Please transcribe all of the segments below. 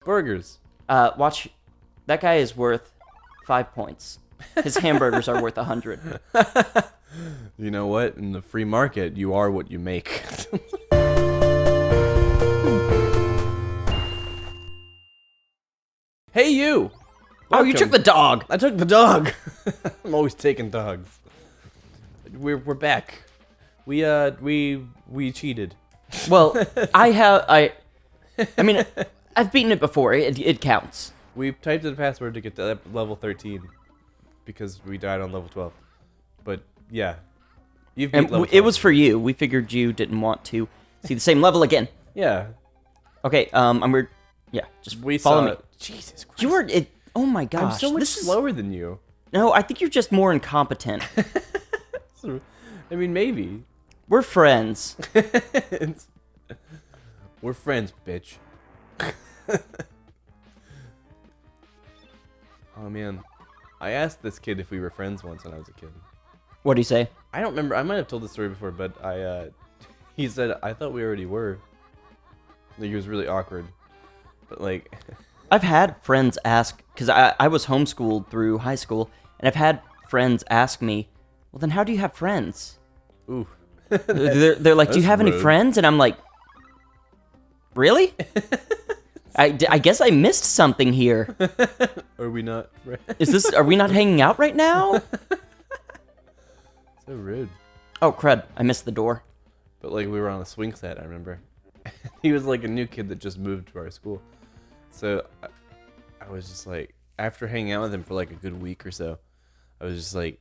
burgers. Watch. That guy is worth 5 points. His hamburgers are worth 100. You know what? In the free market, you are what you make. Hey, you! Oh, you took the dog! I took the dog! I'm always taking dogs. We're back. We cheated. Well, I mean, I've beaten it before. It counts. We typed in a password to get to level 13 because we died on level 12. But yeah, you've beat level 12. It was for you. We figured you didn't want to see the same level again. Yeah. Okay. Yeah. Just follow me. Jesus Christ. You are. Oh my gosh. I'm so much slower than you. No, I think you're just more incompetent. I mean, maybe. We're friends. We're friends, bitch. Oh man, I asked this kid if we were friends once when I was a kid. What do you say? I don't remember. I might have told this story before, but he said I thought we already were. Like, it was really awkward, but like. I've had friends ask, because I was homeschooled through high school, and I've had friends ask me, well, then how do you have friends? Ooh. They're like, do you have any friends? And I'm like, really? I guess I missed something here. Are we not friends? Are we not hanging out right now? So rude. Oh, crud. I missed the door. But like, we were on a swing set, I remember. He was like a new kid that just moved to our school. So I was just like, after hanging out with him for like a good week or so, I was just like,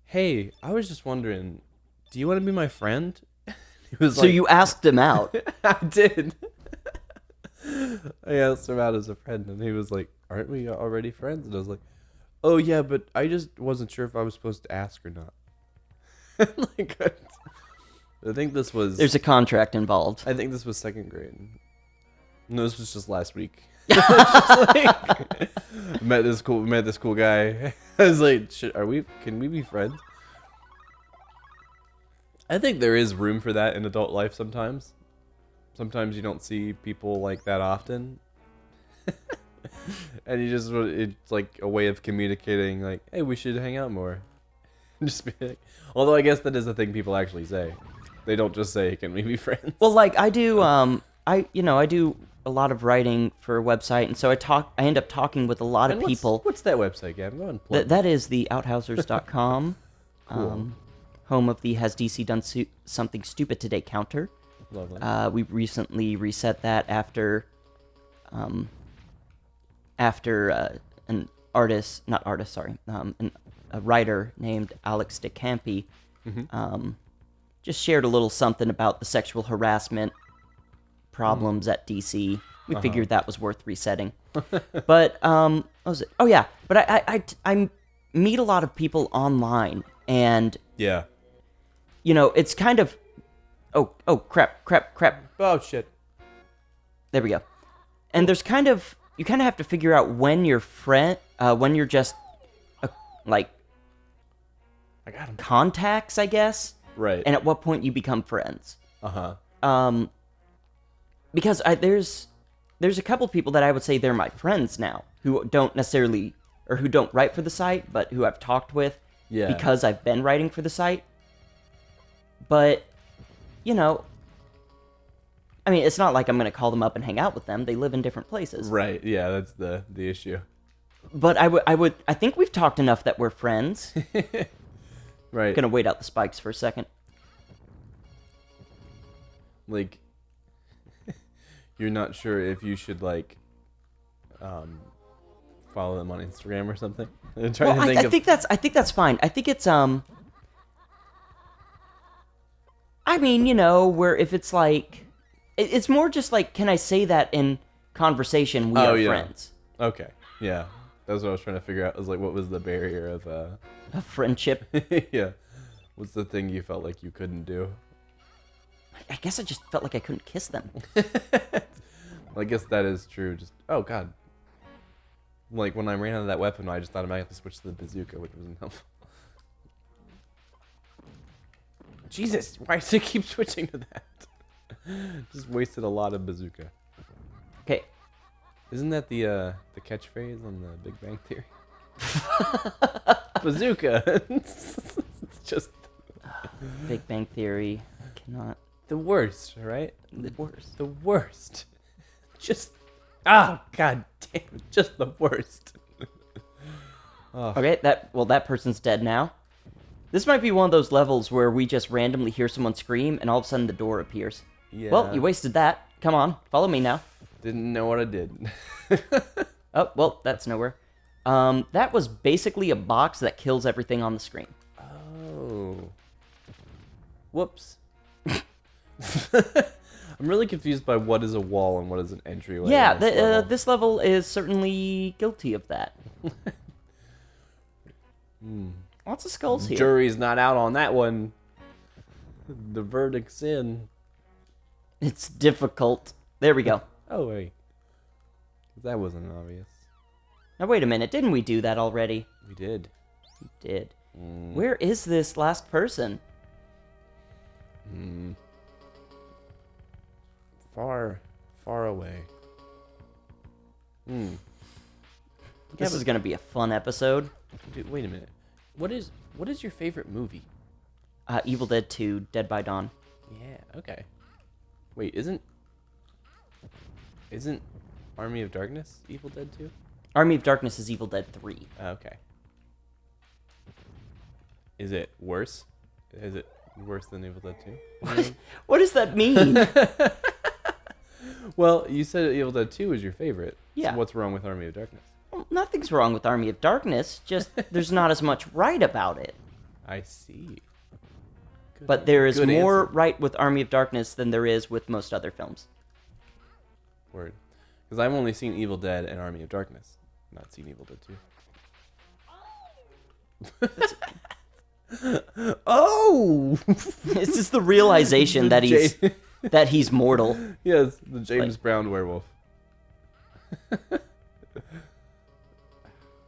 hey, I was just wondering, do you want to be my friend? He was so you asked him out? I did. I asked him out as a friend, and he was like, aren't we already friends? And I was like, oh yeah, but I just wasn't sure if I was supposed to ask or not. Like, I think this was... There's a contract involved. I think this was 2nd grade. No, this was just last week. Just like, met this cool guy. I was like, can we be friends? I think there is room for that in adult life sometimes. Sometimes you don't see people like that often. And it's like a way of communicating, like, hey, we should hang out more. Just be like, although I guess that is the thing people actually say. They don't just say, can we be friends? Well, like I do, I do a lot of writing for a website, and so I end up talking with a lot of people. What's that website, Gavin? Go ahead and plug that is the outhousers.com. Cool. Home of the Has DC Done Something Stupid Today counter. Lovely. We recently reset that after a writer named Alex DeCampi just shared a little something about the sexual harassment problems at DC. We figured that was worth resetting. But what was it? Oh yeah, but I meet a lot of people online, and yeah, it's kind of oh crap. Oh shit. There we go. And there's you kind of have to figure out when you're when you're just like I got him. Contacts, I guess. Right. And at what point you become friends. Uh-huh. Because there's a couple people that I would say they're my friends now, who don't necessarily, or who don't write for the site, but who I've talked with because I've been writing for the site. But, I mean, it's not like I'm going to call them up and hang out with them. They live in different places. Right, yeah, that's the issue. But I think we've talked enough that we're friends. Right. I'm going to wait out the spikes for a second. Like, you're not sure if you should, like, follow them on Instagram or something? I think that's fine. I think it's, I mean, where if it's like, it's more just like, can I say that in conversation we are friends? Okay, yeah. That's what I was trying to figure out. I was like, what was the barrier of, a friendship? Yeah. What's the thing you felt like you couldn't do? I guess I just felt like I couldn't kiss them. Well, I guess that is true. Just, oh god. Like, when I ran out of that weapon, I just automatically switched to the bazooka, which wasn't helpful. Jesus, why does it keep switching to that? Just wasted a lot of bazooka. Okay. Isn't that the catchphrase on the Big Bang Theory? Bazooka. It's just Big Bang Theory. I cannot. the worst, right? The worst. The worst. Just god damn it, just the worst. Oh. Okay, that person's dead now. This might be one of those levels where we just randomly hear someone scream and all of a sudden the door appears. Yeah. Well, you wasted that. Come on, follow me now. Didn't know what I did. Oh, well, that's nowhere. That was basically a box that kills everything on the screen. Oh. Whoops. I'm really confused by what is a wall and what is an entryway. Yeah, on this level. this level is certainly guilty of that. Lots of skulls here. Jury's not out on that one. The verdict's in. It's difficult. There we go. Oh, wait. That wasn't obvious. Now, wait a minute. Didn't we do that already? We did. We did. Where is this last person? Far away. This is going to be a fun episode. Dude, wait a minute. What is your favorite movie? Evil Dead 2, Dead by Dawn. Yeah, okay. Wait, isn't Army of Darkness Evil Dead 2? Army of Darkness is Evil Dead 3. Okay. Is it worse? Is it worse than Evil Dead 2? What does that mean? Well, you said Evil Dead 2 was your favorite. Yeah. So what's wrong with Army of Darkness? Well, nothing's wrong with Army of Darkness, just there's not as much right about it. I see. But there is Good more answer. right with Army of Darkness than there is with most other films. Word. Because I've only seen Evil Dead and Army of Darkness. Not seen Evil Dead 2. Oh! It's just the realization that that he's mortal. Yes, the James Brown werewolf.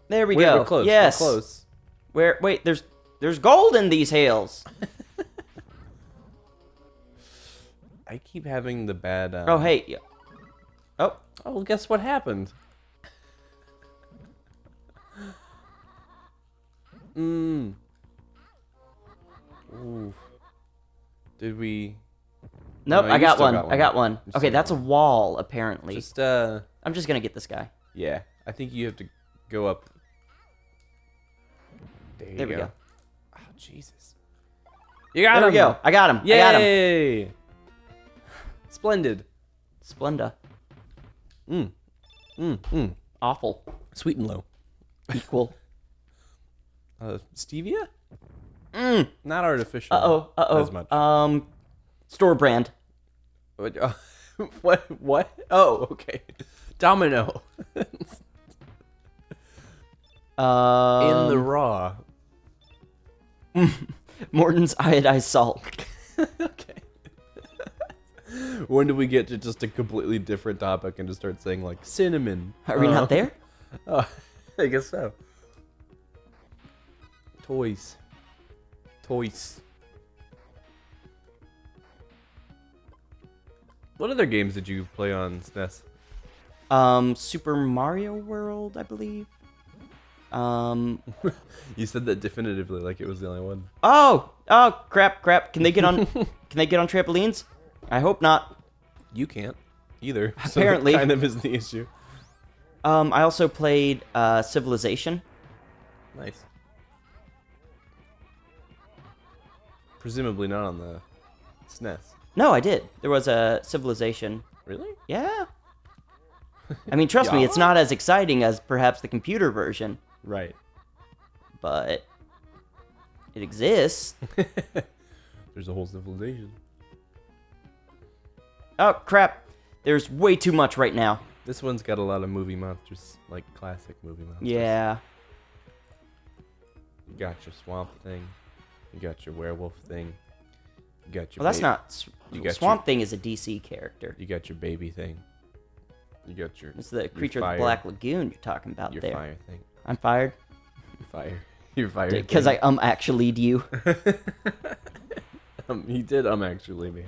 There we Wait, go. we're close. Yes. We're close. Wait, there's gold in these hills. I keep having the bad. Oh, hey. Oh, Oh, guess what happened? Ooh. Did we? nope, No, I you got still one. got one. I got one. You Okay, still that's a got wall, apparently. Just I'm just gonna get this guy. yeah. I think you have to go up. There we you go. Oh Jesus! You got There him. we go. I got him. I got him. Yay! Splendid. Splenda. Awful. Sweet and low. Equal. Stevia? Not artificial. Uh-oh. As much. Store brand. What? What? Oh, okay. Domino. In the raw. Morton's iodized salt. Okay. When do we get to just a completely different topic and just start saying like cinnamon? Are we not there? Oh, I guess so. Toys. What other games did you play on SNES? Super Mario World, I believe. You said that definitively, like it was the only one. Oh, crap. Can they get on trampolines? I hope not. You can't either. Apparently. So that kind of is the issue. I also played Civilization. Nice. Presumably not on the SNES. No, I did. There was a Civilization. Really? Yeah. I mean, trust me, it's not as exciting as perhaps the computer version, Right. but it exists. There's a whole civilization. Oh, crap. There's way too much right now. This one's got a lot of movie monsters, like classic movie monsters. Yeah. You got your swamp thing. You got your werewolf thing. You got your. Well, that's not... You got Swamp Thing is a DC character. You got your baby thing. You got your. It's the creature of fire, the Black Lagoon you're talking about your there. fire thing. I'm fired. Fire. Your fire. Because I actually you. He did actually me.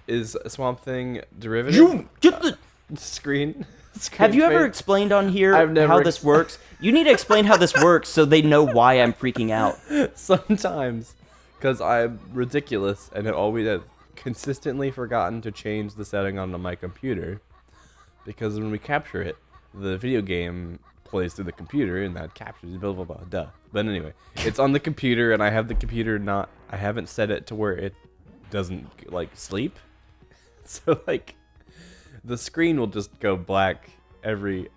is Swamp Thing derivative? Screen. Have you ever fade? explained on here I've never how this works? You need to explain how this works so they know why I'm freaking out. Sometimes, because I'm ridiculous and have always have consistently forgotten to change the setting on my computer. Because when we capture it, the video game plays through the computer and that captures blah blah blah. Duh. But anyway, it's on the computer and I have the computer not. I haven't set it to where it doesn't like sleep. So like, the screen will just go black every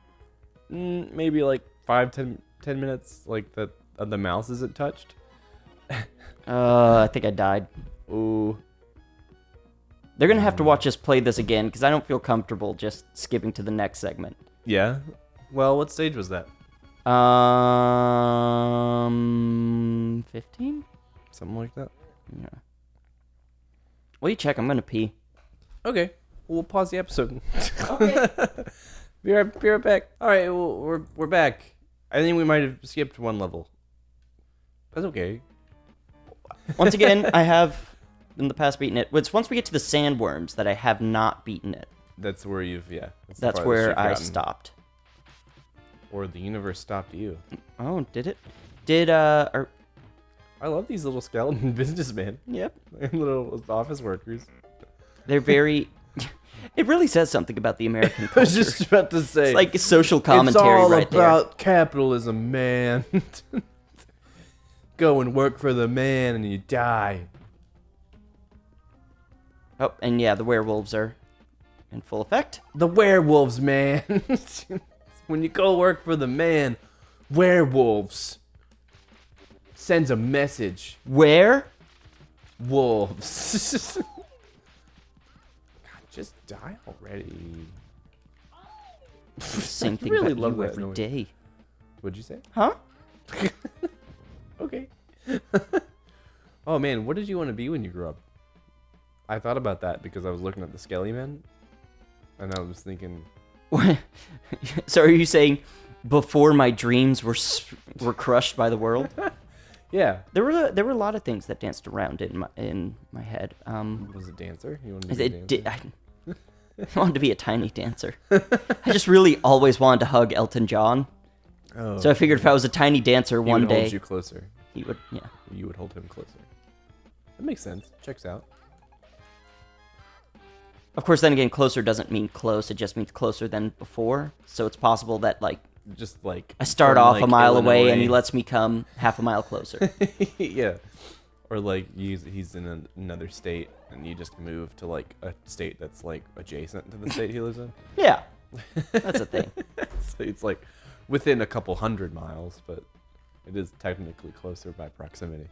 maybe like 5-10 minutes. Like the mouse isn't touched. I think I died. Ooh. They're gonna have to watch us play this again because I don't feel comfortable just skipping to the next segment. Yeah. Well, what stage was that? 15? Something like that. Yeah. Well, you check. I'm gonna pee. Okay. We'll pause the episode. Okay. be right back. All right. Well, we're back. I think we might have skipped one level. That's okay. Once again, I have in the past beaten it. It's once we get to the sandworms that I have not beaten it. That's where you've the That's farthest where you've I gotten. stopped. Or the universe stopped you. Oh, did it? Did I love these little skeleton businessmen. Yep. And little office workers. They're very. It really says something about the American I culture. was just about to say. It's like social commentary it's all right about capitalism, man. Go and work for the man and you die. there. Oh, and yeah, the werewolves are in full effect. The werewolves, man. When you go work for the man, werewolves sends a message. Where? Wolves. God, just die already. Same I thing really about love you that every noise. day. What'd you say? Huh? Okay. Oh man, what did you want to be when you grew up? I thought about that because I was looking at the Skelly Men, and I was thinking, So are you saying before my dreams were crushed by the world? yeah. There were a lot of things that danced around in my head. Was it dancer? You wanted to be a dancer? I wanted to be a tiny dancer. I just really always wanted to hug Elton John. Oh, So I figured if I was a tiny dancer he one would day, hold you closer. he would. Yeah. You would hold him closer. That makes sense. Checks out. Of course, then again, closer doesn't mean close. It just means closer than before. So it's possible that like Just like I start from, off like, a mile away and he Illinois. lets me come half a mile closer. Yeah. Or like he's in another state and you just move to like a state that's like adjacent to the state he lives in. Yeah, that's a thing. So it's like within a couple 100 miles, but it is technically closer by proximity.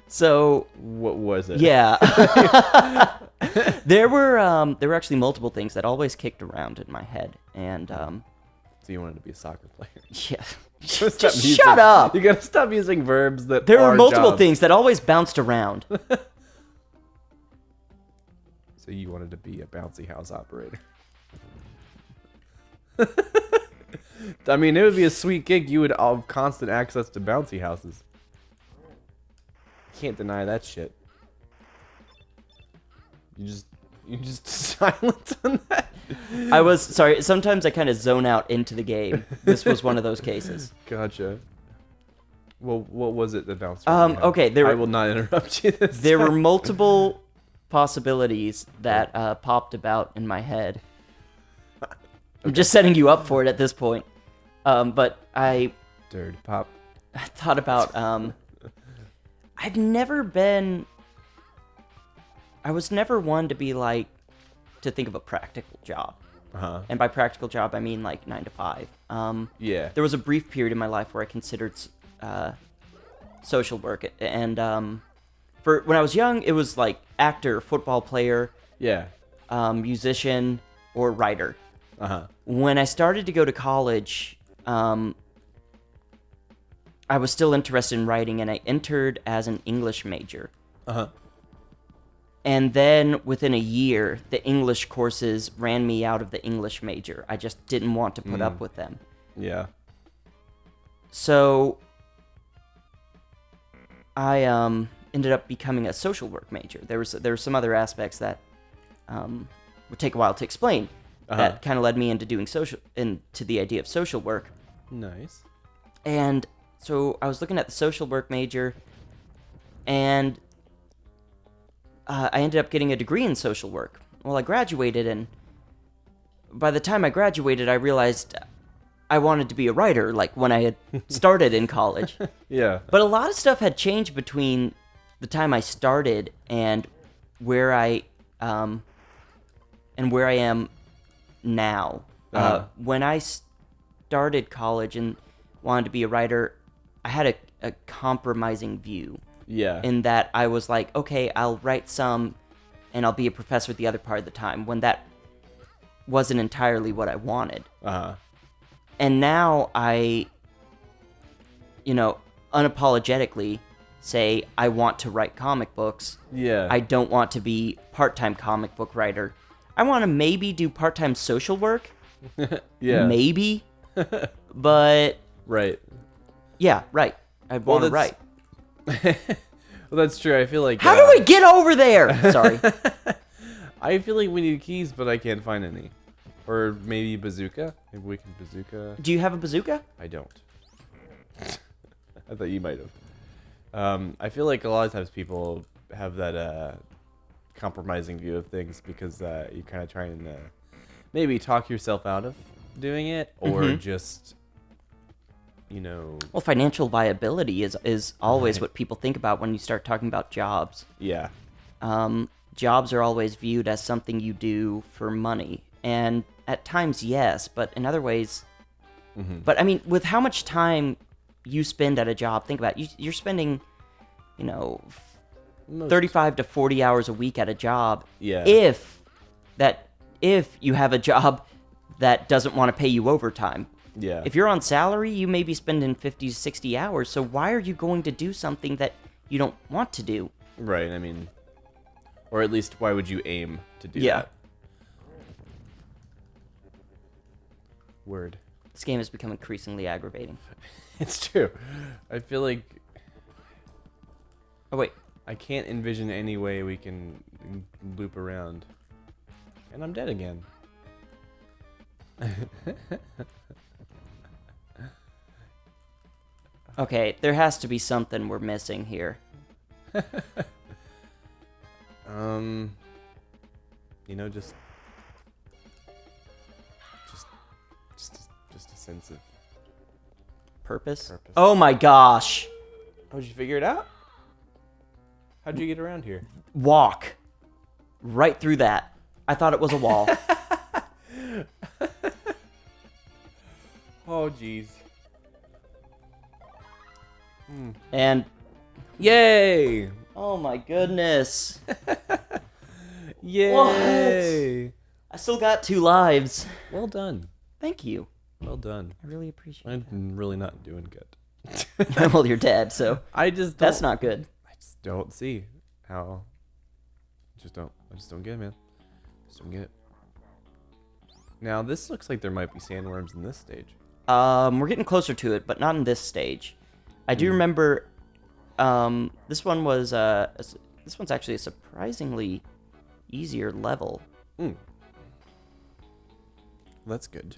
So What was it? yeah, there were actually multiple things that always kicked around in my head, and So you wanted to be a soccer player. yeah, Stop just using- shut up. You gotta stop using verbs that There were are multiple jobs. things that always bounced around. So you wanted to be a bouncy house operator. I mean, it would be a sweet gig. You would have constant access to bouncy houses. Can't deny that shit. You just silent on that. I was sorry. Sometimes I kind of zone out into the game. This was one of those cases. Gotcha. Well, what was it that bounced around your head? Okay, I will not interrupt you this There were time. multiple possibilities that popped about in my head. I'm just setting you up for it at this point. But I Dirty pop. thought about I've never been. I was never one to be like to think of a practical job, Uh-huh. and by practical job I mean like 9 to 5. Yeah. There was a brief period in my life where I considered social work, and for when I was young, it was like actor, football player, Yeah. musician, or writer. Uh-huh. When I started to go to college, I was still interested in writing, and I entered as an English major. Uh-huh. And then within a year, the English courses ran me out of the English major. I just didn't want to put up with them. Yeah. So ended up becoming a social work major. There were some other aspects that would take a while to explain. That kind of led me into into the idea of social work. Nice. And so I was looking at the social work major, and I ended up getting a degree in social work. Well, I graduated, and by the time I graduated, I realized I wanted to be a writer, like when I had started in college. Yeah. But a lot of stuff had changed between the time I started and where I am now. When I started college and wanted to be a writer, I had a compromising view. Yeah. In that I was like, okay, I'll write some and I'll be a professor the other part of the time, when that wasn't entirely what I wanted. And now I, unapologetically say I want to write comic books. Yeah. I don't want to be part-time comic book writer. I want to maybe do part-time social work. Yeah. Maybe. But Right. yeah, right. I want to write. Well, that's true. I feel like. How do we get over there? Sorry. I feel like we need keys, but I can't find any. Or maybe bazooka. Maybe we can bazooka. Do you have a bazooka? I don't. I thought you might have. I feel like a lot of times people have that compromising view of things because you kind of try and maybe talk yourself out of doing it, or just, Well, financial viability is always what people think about when you start talking about jobs. Yeah. Jobs are always viewed as something you do for money. And at times, yes, but in other ways... But, I mean, with how much time you spend at a job, think about it. You're spending, 35 to 40 hours a week at a job. Yeah. If you have a job that doesn't want to pay you overtime. Yeah. If you're on salary, you may be spending 50 to 60 hours, so why are you going to do something that you don't want to do? Right, I mean... Or at least, why would you aim to do that? Word. This game has become increasingly aggravating. It's true. I feel like... Oh, wait. I can't envision any way we can loop around. And I'm dead again. Okay, there has to be something we're missing here. Just a sense of Purpose? purpose. Oh my gosh. Oh, did you figure it out? How'd you get around here? Walk. Right through that. I thought it was a wall. Oh, jeez. And... Yay! Oh my goodness. Yay! I still got 2 lives. Well done. Thank you. Well done. I really appreciate it. I'm really not doing good. Well, you're dead, so I just that's not good. I just don't see how. I just don't get it, man. Just don't get it. Now this looks like there might be sandworms in this stage. We're getting closer to it, but not in this stage. I do remember. This one's actually a surprisingly easier level. That's good.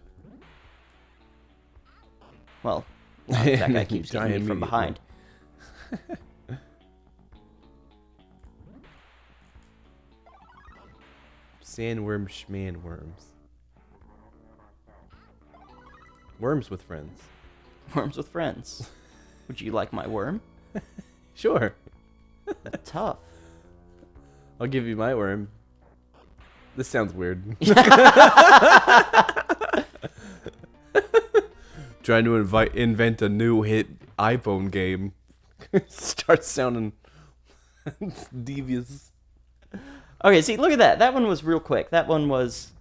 Well, that guy keeps Die getting me from immediately. behind. Sandworm schmanworms. Worms with friends. Worms with friends. Would you like my worm? Sure. That's tough. I'll give you my worm. This sounds weird. Trying to invent a new hit iPhone game. Starts sounding devious. Okay, see, look at that. That one was real quick. That was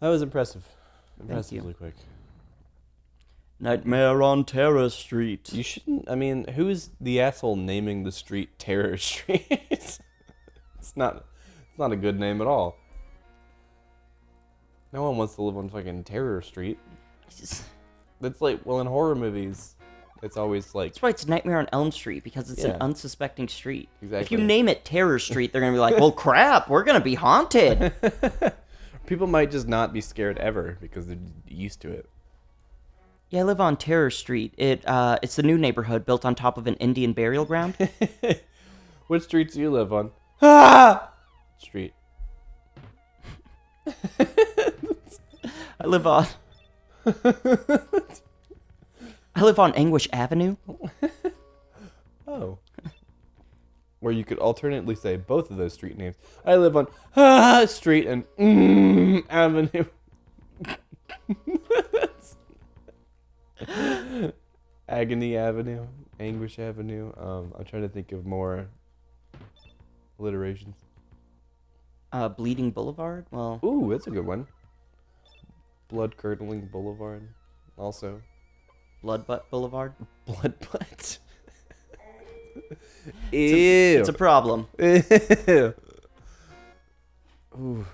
impressive. Impressively quick. Nightmare on Terror Street. You shouldn't. I mean, who's the asshole naming the street Terror Street? It's not a good name at all. No one wants to live on fucking Terror Street. That's like, well, in horror movies, It's always like That's why it's Nightmare on Elm Street, because it's an Yeah. unsuspecting street. Exactly. If you name it Terror Street, they're going to be like, well, crap, we're going to be haunted. people might just not be scared ever because they're used to it. Yeah, I live on Terror Street. It's the new neighborhood built on top of an Indian burial ground. What streets do you live on? Ah! Street. I live on Anguish Avenue. Oh. Where you could alternately say both of those street names. I live on Street and Avenue. Agony Avenue, Anguish Avenue. I'm trying to think of more alliterations. Bleeding Boulevard. Well, Ooh, that's a good one. Blood Curdling Boulevard. Also. Blood Butt Boulevard. Blood Butt. Ew. It's a problem. Ew. Ooh.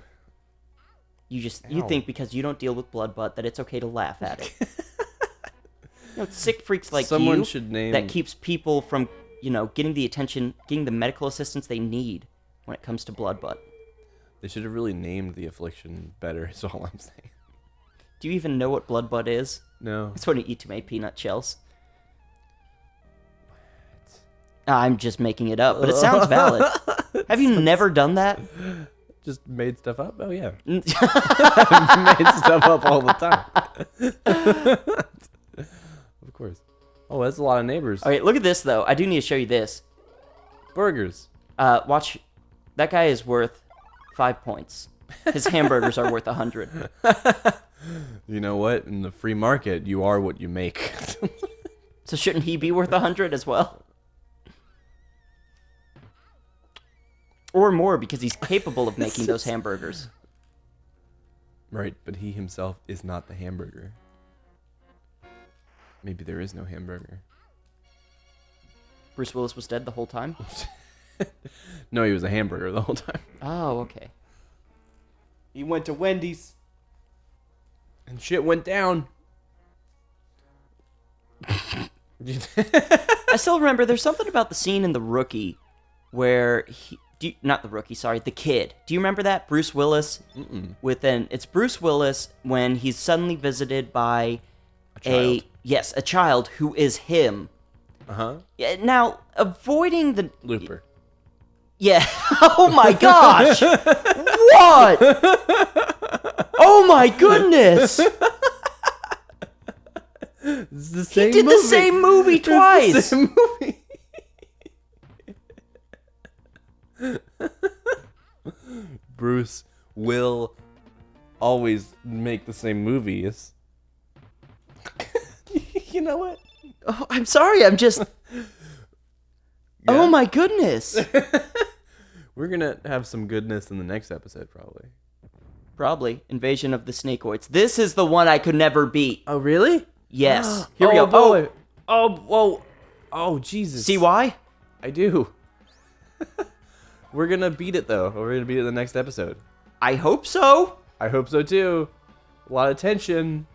You Ow. think because you don't deal with blood butt that it's okay to laugh at it. It's sick freaks like Someone you should name that keeps people from, getting the attention, getting the medical assistance they need when it comes to blood butt. They should have really named the affliction better, is all I'm saying. Do you even know what blood butt is? No. It's when you eat too many peanut shells. I'm just making it up, but it sounds valid. Have you never done that? Just made stuff up? Oh, yeah. Made stuff up all the time. Of course. Oh, that's a lot of neighbors. Okay, look at this, though. I do need to show you this. Burgers. Watch. That guy is worth 5 points. His hamburgers are worth 100. You know what? In the free market, you are what you make. So shouldn't he be worth 100 as well? Or more, because he's capable of making those hamburgers. Right, but he himself is not the hamburger. Maybe there is no hamburger. Bruce Willis was dead the whole time? No, he was a hamburger the whole time. Oh, okay. He went to Wendy's. And shit went down. I still remember there's something about the scene in The Rookie where not The Rookie, sorry, The Kid. Do you remember that? Bruce Willis it's Bruce Willis when he's suddenly visited by a child who is him. Uh-huh. Yeah, now, avoiding the Looper. Yeah. Oh my gosh. What? Oh my goodness. It's the same He did movie. the same movie twice. It's the same movie. Bruce will always make the same movies. You know what? Oh, I'm sorry. I'm just. Oh my goodness. We're gonna have some goodness in the next episode, probably. Probably Invasion of the Snakeoids. This is the one I could never beat. Oh, really? Yes. Here we go. Boy. Oh, whoa. Oh, Jesus. See why? I do. We're gonna beat it, though. We're gonna beat it in the next episode. I hope so. I hope so, too. A lot of tension.